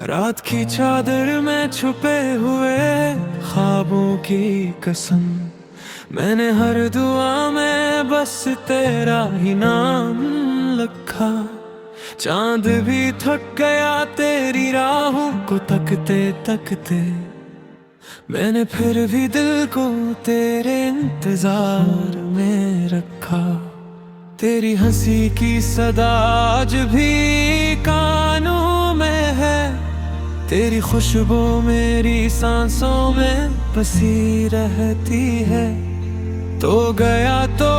रात की चादर में छुपे हुए ख्वाबों की कसम, मैंने हर दुआ में बस तेरा ही नाम लिखा। चांद भी थक गया तेरी राहों को तकते तकते, मैंने फिर भी दिल को तेरे इंतजार में रखा। तेरी हंसी की सदा आज भी कानों में है, तेरी खुशबू मेरी सांसों में बसी रहती है। तो गया तो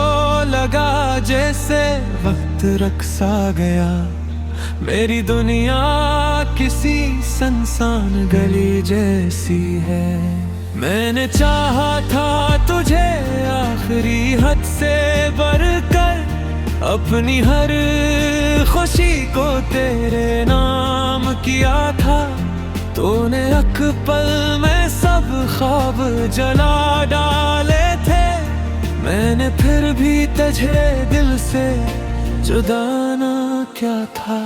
लगा जैसे वक्त रक्सा गया, मेरी दुनिया किसी सुनसान गली जैसी है। मैंने चाहा था तुझे आखिरी हद से बढ़कर, अपनी हर खुशी को तेरे नाम किया था। तूने एक पल में सब ख्वाब जला डाले थे, मैंने फिर भी तुझे दिल से जुदा ना क्या था।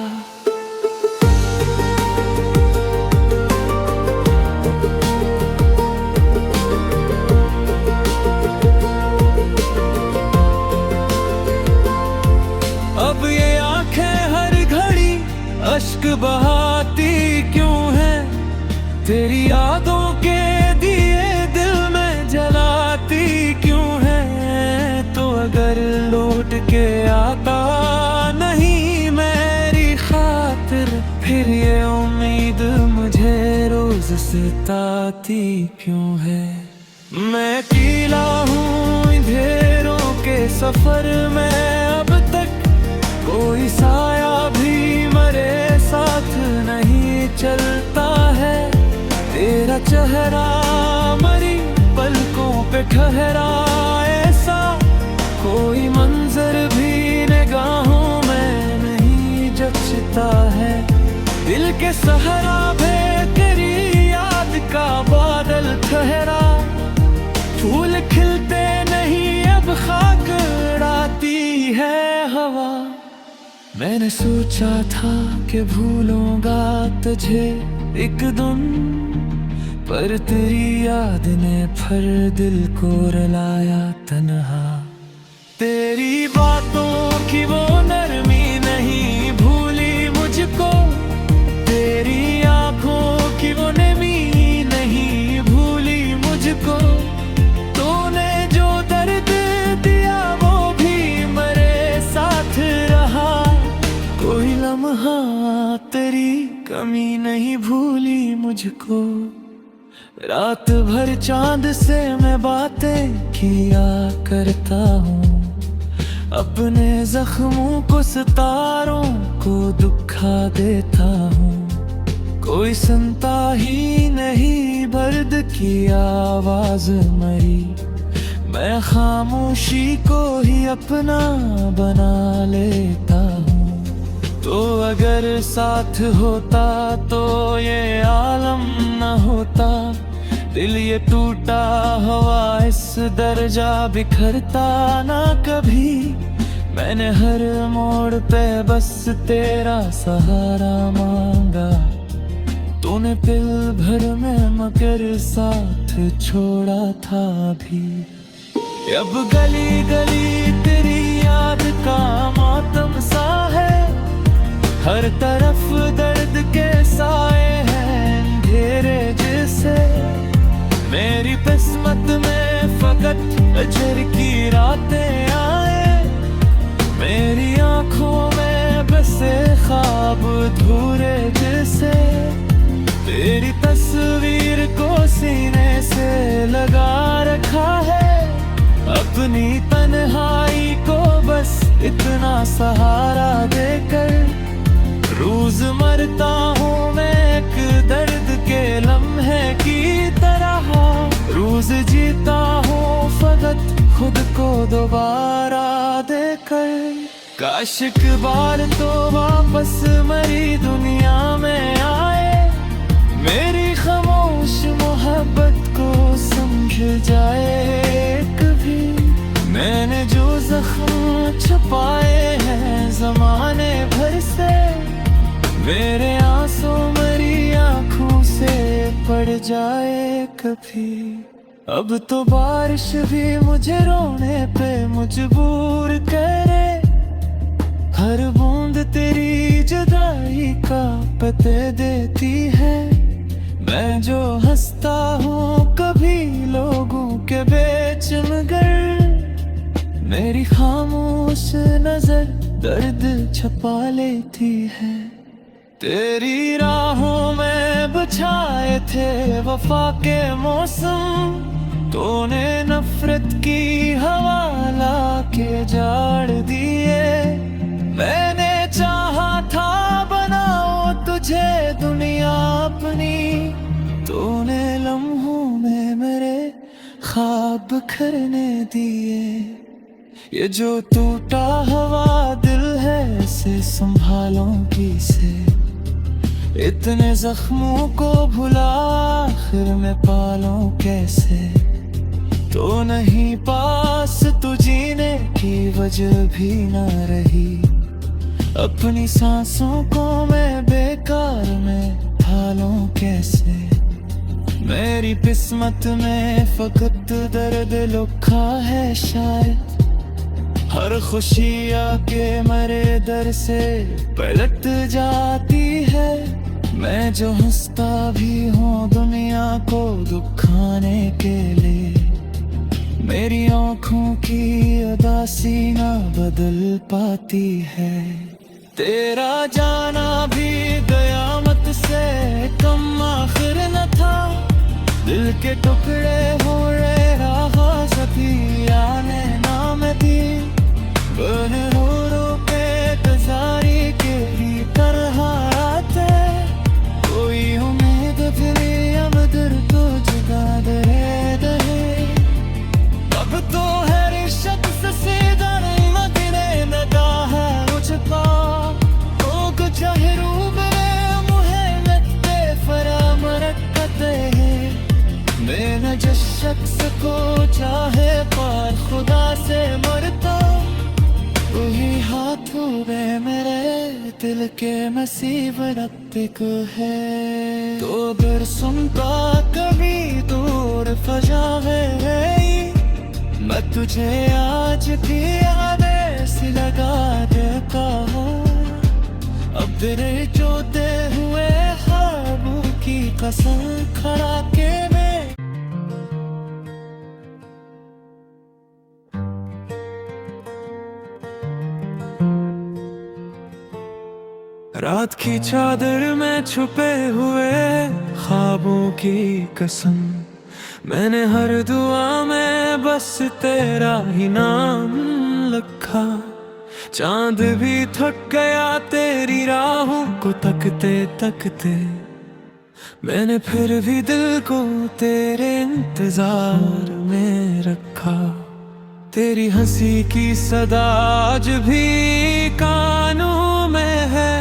अब ये आंखें हर घड़ी अश्क बहाती क्यों है, तेरी यादों के दिए दिल में जलाती क्यों है। तो अगर लौट के आता नहीं मेरी खातिर, फिर ये उम्मीद मुझे रोज सताती क्यों है। मैं अकेला हूँ अंधेरों के सफर में, अब तक कोई साया भी मेरे साथ नहीं चलता है। तेरा चेहरा मरी पलकों पे ठहरा ऐसा, कोई मंजर भी निगाहों में नहीं जचता है। दिल के सहरा पे तेरी याद का बादल ठहरा, फूल खिलते नहीं अब खाक उड़ाती है हवा। मैंने सोचा था कि भूलूंगा तुझे एक दिन, पर तेरी याद ने फिर दिल को रुलाया तन्हा। तेरी बातों की वो नरमी नहीं भूली मुझको, तेरी आंखों की वो नमी नहीं भूली मुझको। तूने जो दर्द दिया वो भी मेरे साथ रहा, कोई लम्हा तेरी कमी नहीं भूली मुझको। रात भर चांद से मैं बातें किया करता हूँ, अपने जख्मों को सितारों को दुखा देता हूँ। कोई सुनता ही नहीं दर्द की आवाज मरी, मैं खामोशी को ही अपना बना लेता हूँ। तो अगर साथ होता तो ये आलम न होता, दिल ये टूटा हुआ इस दर्जा बिखरता ना कभी। मैंने हर मोड़ पे बस तेरा सहारा मांगा, तूने पल भर में मगर साथ छोड़ा था भी। अब गली गली तेरी याद का मातम सा है, हर तरफ दर्द के साए हैं अंधेरे जैसे। मेरी किस्मत में फकत अजर की रातें आए, मेरी आंखों में बसे ख्वाब अधूरे जैसे। तेरी तस्वीर को सीने से लगा रखा है, अपनी तन्हाई को बस इतना सहारा देकर। रोज मरता हूँ मैं एक दर्द के लम्हे की तरह, रोज जीता हूँ फकत खुद को दोबारा देकर। काश एक बार तो वापस मेरी दुनिया में आए, मेरी खामोश मोहब्बत को समझ जाए कभी। मैंने जो जख्म छुपाए हैं जमाने भर से, मेरे आंसू मेरी पड़ जाए कभी। अब तो बारिश भी मुझे रोने पे मजबूर करे, हर बूंद तेरी जुदाई का पते देती है। मैं जो हंसता हूँ कभी लोगों के बीच मगर, मेरी खामोश नजर दर्द छुपा लेती है। तेरी राहों में बिछाए थे वफा के मौसम, तूने नफरत की हवा लाके जाड़ दिए। मैंने चाहा था बनाओ तुझे दुनिया अपनी, तूने लम्हों में मेरे ख्वाब बिखरने दिए। ये जो टूटा हुआ दिल है इसे संभालों किसे, इतने जख्मों को भुला आखिर में पालूं कैसे। तो नहीं पास तू जीने की वजह भी न रही, अपनी सांसों को मैं बेकार में ढालूं कैसे। मेरी किस्मत में फकत दर्द लिखा है शायद, हर खुशी आके मेरे दर से पलट जाती है। मैं जो हंसता भी हूँ दुनिया को दुखाने के लिए, मेरी आँखों की उदासी ना बदल पाती है। तेरा जाना भी कयामत से कम आखिर न था, दिल के टुकड़े हो रहे रहा सभी आने नाम दी। बन रो रो के गुजारी के ही तरह आते, कोई उम्मीद फिर अब दिल को जुदा दे। अब तो है रिश्त से सीधा नहीं मदीने लगा है मुझका, ओ कुछ रूबरे मुहे लगते फराम रखते हैं। मैंने जिस शख्स को चाहे पर खुदा से मरता, वही हाथों में मेरे दिल के नसीब रब्बिक है। तो अगर सुनता कभी दूर फजा है, मैं तुझे आज भी आदेश लगा देता हूँ। अब तेरे जोते हुए ख्वाबों की कसम खड़ा के मैं, रात की चादर में छुपे हुए ख्वाबों की कसम, मैंने हर दुआ में बस तेरा ही नाम लिखा। चांद भी थक गया तेरी राहों को तकते तकते, मैंने फिर भी दिल को तेरे इंतजार में रखा। तेरी हंसी की सदा आज भी कानों में है,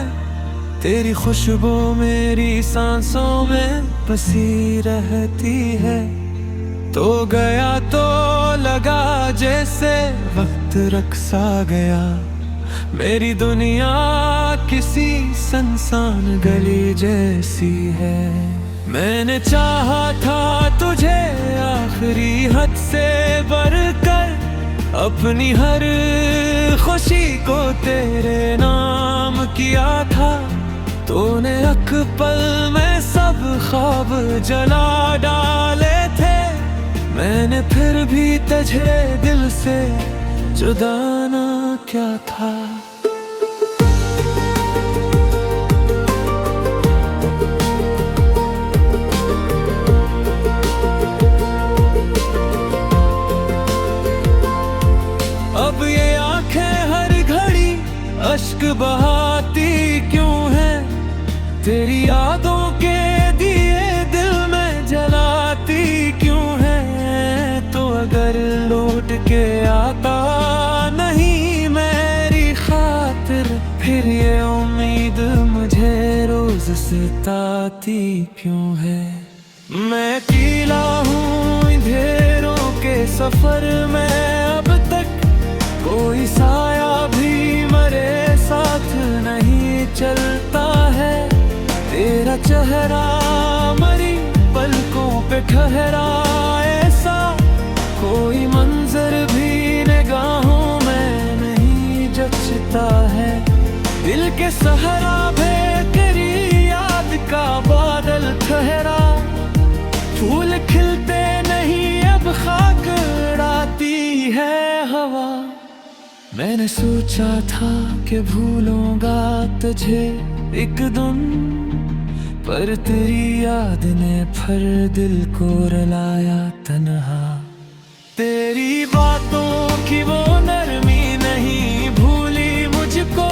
तेरी खुशबू मेरी सांसों में बसी रहती है। तो गया तो लगा जैसे वक्त रक्सा गया, मेरी दुनिया किसी सुनसान गली जैसी है। मैंने चाहा था तुझे आखिरी हद से बढ़कर, अपनी हर खुशी को तेरे नाम किया था। तूने एक पल में सब ख्वाब जला डाले थे, मैंने फिर भी तुझे दिल से जुदा ना क्या था। अब ये आंखें हर घड़ी अश्क बहाती क्यों है, तेरी यादों के दिए दिल में जलाती क्यों है। तो अगर लौट के आता नहीं मेरी खातिर, फिर ये उम्मीद मुझे रोज सताती क्यों है। मैं अकेला हूँ अंधेरों के सफर में, अब तक कोई साया भी मेरे साथ नहीं चलता है। तेरा चेहरा मरी पल पे ठहराए सा कोई मंजर भी निगाहों में नहीं जचता है। दिल के सहरा बेकरी याद का बादल ठहरा, फूल खिलते नहीं अब खाक उड़ाती है हवा। मैंने सोचा था कि भूलूंगा तुझे एक दिन, पर तेरी याद ने फिर दिल को रुलाया तन्हा। तेरी बातों की वो नरमी नहीं भूली मुझको,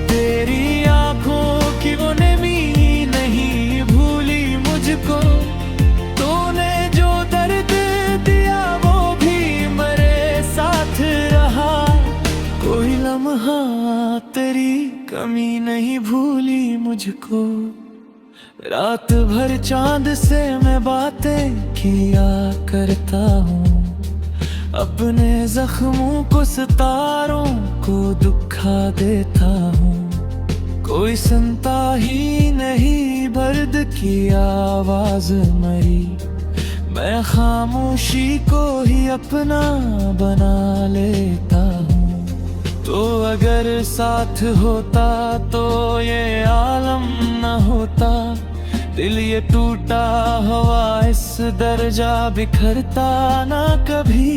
तेरी आंखों की वो नमी नहीं भूली मुझको। तूने जो दर्द दिया वो भी मेरे साथ रहा, कोई लम्हा तेरी कमी नहीं भूली मुझको। रात भर चांद से मैं बातें किया करता हूँ, अपने जख्मों को सितारों को दुखा देता हूँ। कोई सुनता ही नहीं दर्द की आवाज मरी, मैं खामोशी को ही अपना बना लेता हूँ। तो अगर साथ होता तो ये आलम न होता, दिल ये टूटा हुआ इस दर्जा बिखरता ना कभी।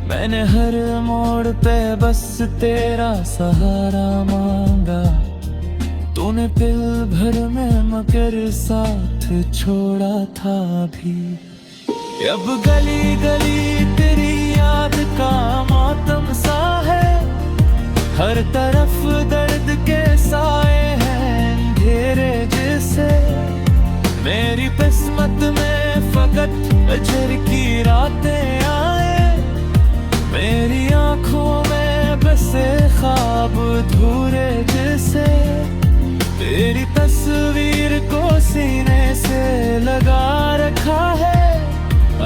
मैंने हर मोड़ पे बस तेरा सहारा मांगा, तूने पल भर में मगर साथ छोड़ा था भी। अब गली गली तेरी याद का मातम सा है, हर तरफ दर्द के साए हैं अंधेरे जैसे। मेरी किस्मत में फकत अजर की रातें आए, मेरी आंखों में बसे ख्वाब अधूरे जैसे। तेरी तस्वीर को सीने से लगा रखा है,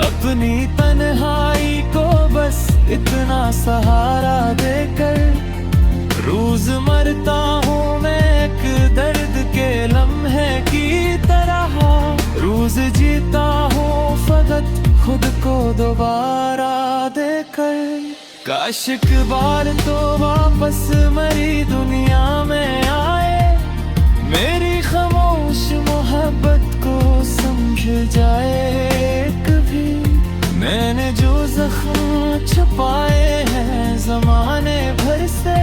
अपनी तन्हाई को बस इतना सहारा देकर। रोज मरता हूँ मैं एक दर्द के लम्हे की तरह, रोज जीता हूँ फकत खुद को दोबारा देकर। काश एक बार तो वापस मेरी दुनिया में आए, मेरी खामोश मोहब्बत को समझ जाए कभी। मैंने जो जख्म छुपाए हैं जमाने भर से,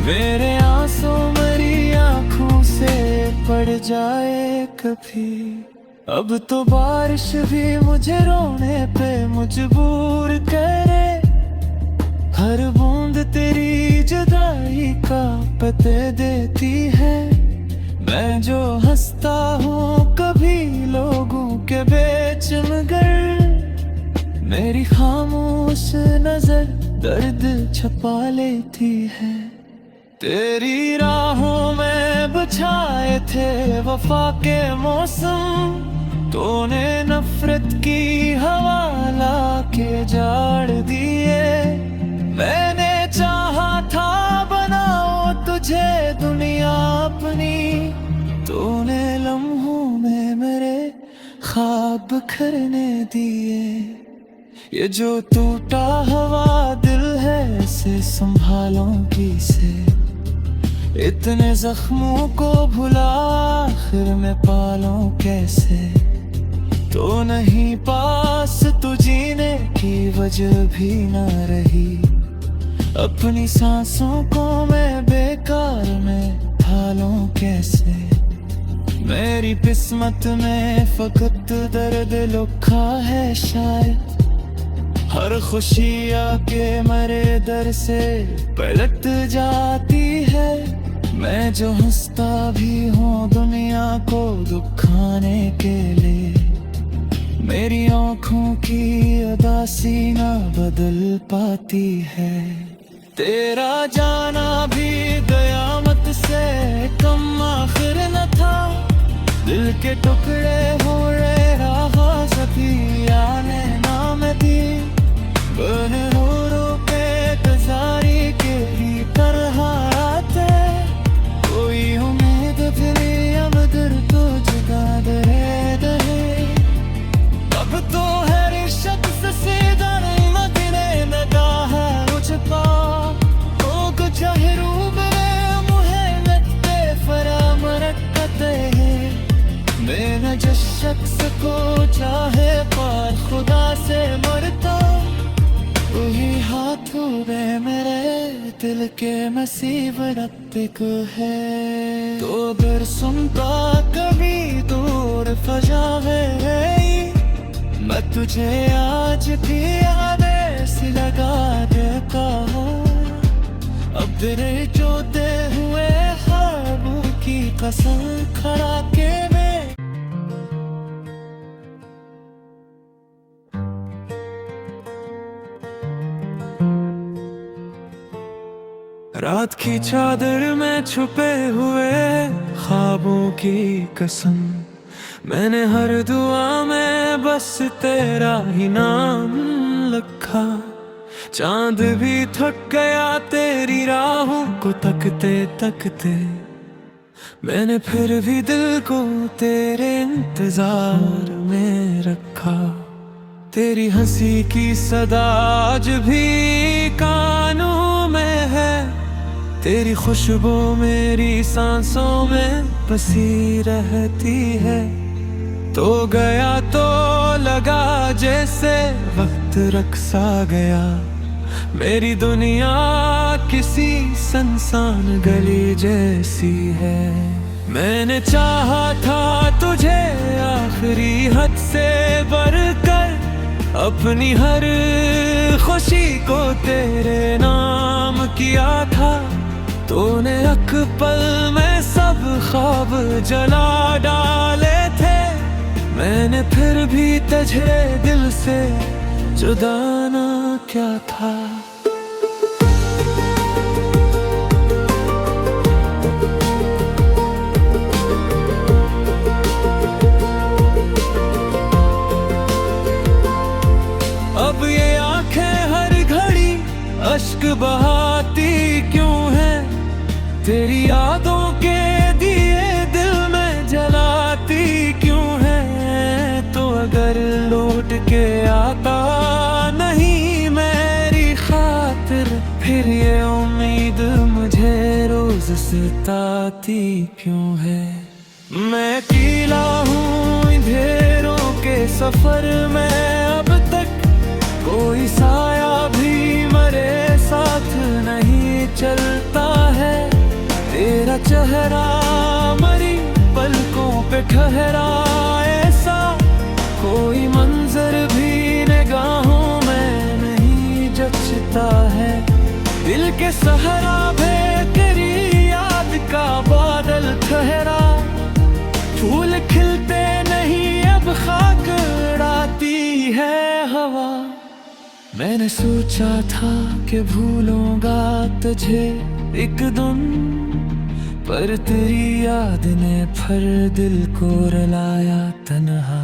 मेरे आंसू मेरी आंखों से पड़ जाए कभी। अब तो बारिश भी मुझे रोने पे मजबूर करे, हर बूंद तेरी जुदाई का पते देती है। मैं जो हंसता हूँ कभी लोगों के बीच मगर, मेरी खामोश नजर दर्द छुपा लेती है। तेरी राहों में बिछाए थे वफा के मौसम, तूने नफरत की हवा ला के जाड़ दिए। मैंने चाहा था बनाओ तुझे दुनिया अपनी, तूने लम्हों में मेरे ख्वाब बिखरने दिए। ये जो टूटा हुआ दिल है इसे संभालो किसे, इतने जख्मों को भुला आखिर में पालूं कैसे। तो नहीं पास तू जीने की वजह भी न रही, अपनी सांसों को मैं बेकार में ढालूं कैसे। मेरी किस्मत में फकत दर्द लिखा है शायद, हर खुशी आके मेरे दर से पलट जाती है। मैं जो हंसता भी हूँ दुनिया को दुखाने के लिए, मेरी आँखों की उदासी ना बदल पाती है। तेरा जाना भी कयामत से कम आखिर न था, दिल के टुकड़े हो रहे रहा सभी आने नाम दी। बन रो पे गुजारी के ही तरह आते, कोई उम्मीद फिर अब दिल को जगा दे। को चाहे पार खुदा से मरता, वही हाथों में मेरे दिल के मुसीबत को है। तो अगर सुनता कभी दूर फजावे, मैं तुझे आज भी यादें सी लगा देता हूँ। अब तेरे जोते हुए ख्वाबों की कसम खड़ा के मैं रात की चादर में छुपे हुए ख्वाबों की कसम, मैंने हर दुआ में बस तेरा ही नाम लिखा। चांद भी थक गया तेरी राहों को तकते तकते, मैंने फिर भी दिल को तेरे इंतजार में रखा। तेरी हंसी की सदा आज भी कानों में है, तेरी खुशबू मेरी सांसों में बसी रहती है। तो गया तो लगा जैसे वक्त रक्सा गया, मेरी दुनिया किसी सुनसान गली जैसी है। मैंने चाहा था तुझे आखिरी हद से बढ़कर, अपनी हर खुशी को तेरे नाम किया था। तूने एक पल में सब ख्वाब जला डाले थे, मैंने फिर भी तुझे दिल से जुदा ना क्या था। अब ये आंखें हर घड़ी अश्क बहाती क्यों है, तेरी यादों के दिए दिल में जलाती क्यों है। तो अगर लौट के आता नहीं मेरी खातिर, फिर ये उम्मीद मुझे रोज सताती क्यों है। मैं अकेला हूँ अंधेरों के सफर में, अब तक कोई साया भी मेरे साथ नहीं चलता है। तेरा चेहरा मरी पलकों पे ठहरा, ऐसा कोई मंजर भी निगाहों में नहीं जचता है। दिल के सहरा पे तेरी याद का बादल ठहरा, फूल खिलते नहीं अब खाक उड़ाती है हवा। मैंने सोचा था कि भूलूंगा तुझे एक दिन, पर तेरी याद ने फिर दिल को रुलाया तन्हा।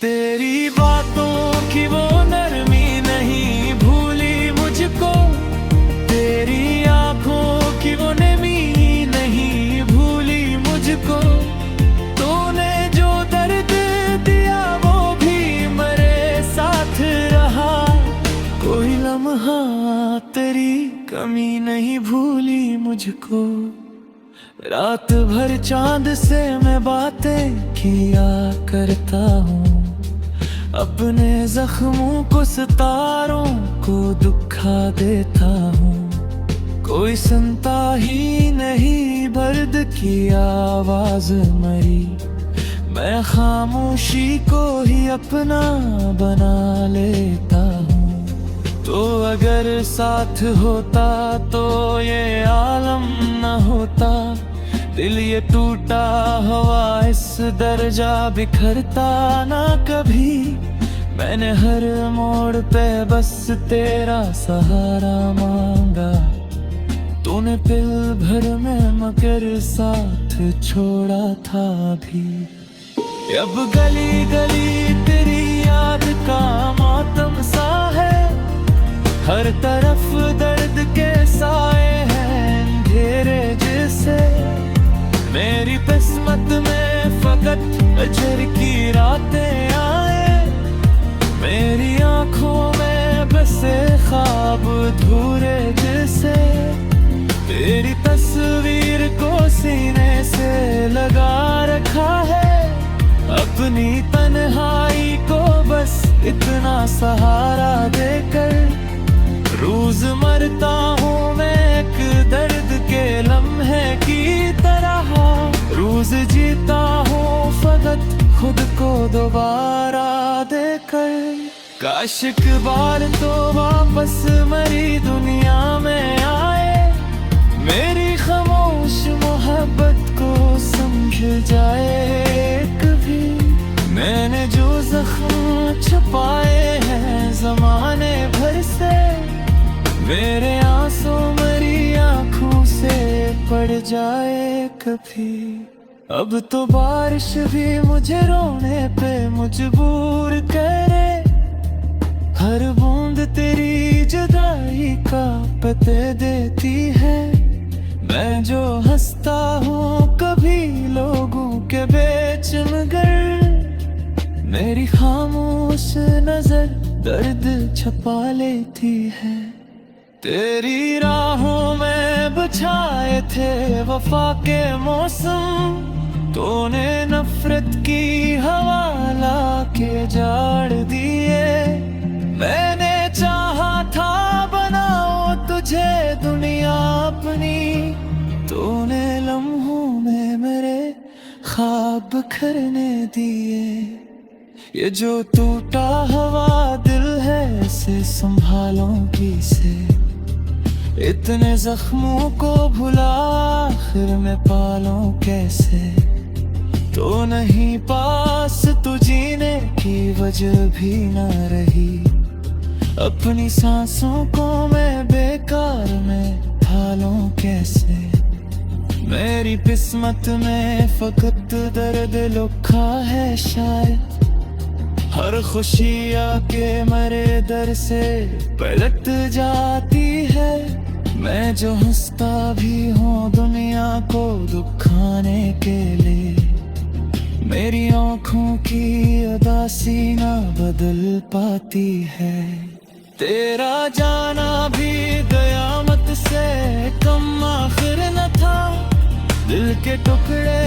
तेरी बातों की वो नरमी नहीं भूली मुझको, तेरी आंखों की वो नमी नहीं भूली मुझको। तूने जो दर्द दिया वो भी मेरे साथ रहा, कोई लम्हा तेरी कमी नहीं भूली मुझको। रात भर चांद से मैं बातें किया करता हूँ, अपने जख्मों को सितारों को दुखा देता हूँ। कोई सुनता ही नहीं दर्द की आवाज मरी, मैं खामोशी को ही अपना बना लेता हूँ। तो अगर साथ होता तो ये आलम न होता, दिल ये टूटा हुआ इस दर्जा बिखरता ना कभी। मैंने हर मोड़ पे बस तेरा सहारा मांगा, तूने पल भर में मगर साथ छोड़ा था भी। अब गली गली तेरी याद का मातम सा है, हर तरफ दर्द के साए हैं अंधेरे जैसे। मेरी किस्मत में फकत अजर की रातें आए, मेरी आंखों में बसे ख्वाब अधूरे जैसे। तेरी तस्वीर को सीने से लगा रखा है, अपनी तन इतना सहारा देकर। रोज मरता हूँ मैं एक दर्द के लम्हे की तरह, रोज जीता हूँ फकत खुद को दोबारा देकर। काश एक बार तो वापस मरी दुनिया में आए, मेरी खामोश मोहब्बत को समझ जाए कभी। मैंने जो जख्म छुपाए हैं ज़माने भर से, मेरे आंसू मरी आँखों से पड़ जाए कभी। अब तो बारिश भी मुझे रोने पे मजबूर करे, हर बूंद तेरी जुदाई का पते देती है। मैं जो हंसता हूँ कभी लोगों के बीच मगर, मेरी खामोश नजर दर्द छुपा लेती है। तेरी राहों में बिछाए थे वफा के मौसम, तूने नफरत की हवा लाके जाड़ दिए। मैंने चाहा था बनाओ तुझे दुनिया अपनी, तूने लम्हों में मेरे ख्वाब बिखरने दिए। ये जो टूटा हुआ दिल है इसे संभालों किसे, इतने जख्मों को भुला आखिर में पालूं कैसे। तो नहीं पास तू जीने की वजह भी न रही, अपनी सांसों को मैं बेकार में ढालूं कैसे। मेरी किस्मत में फकत दर्द लिखा है शायद, हर खुशी आके मेरे दर से पलट जाती है। मैं जो हंसता भी हूँ दुनिया को दुखाने के लिए, मेरी आँखों की उदासी ना बदल पाती है। तेरा जाना भी कयामत से कम आखिर न था, दिल के टुकड़े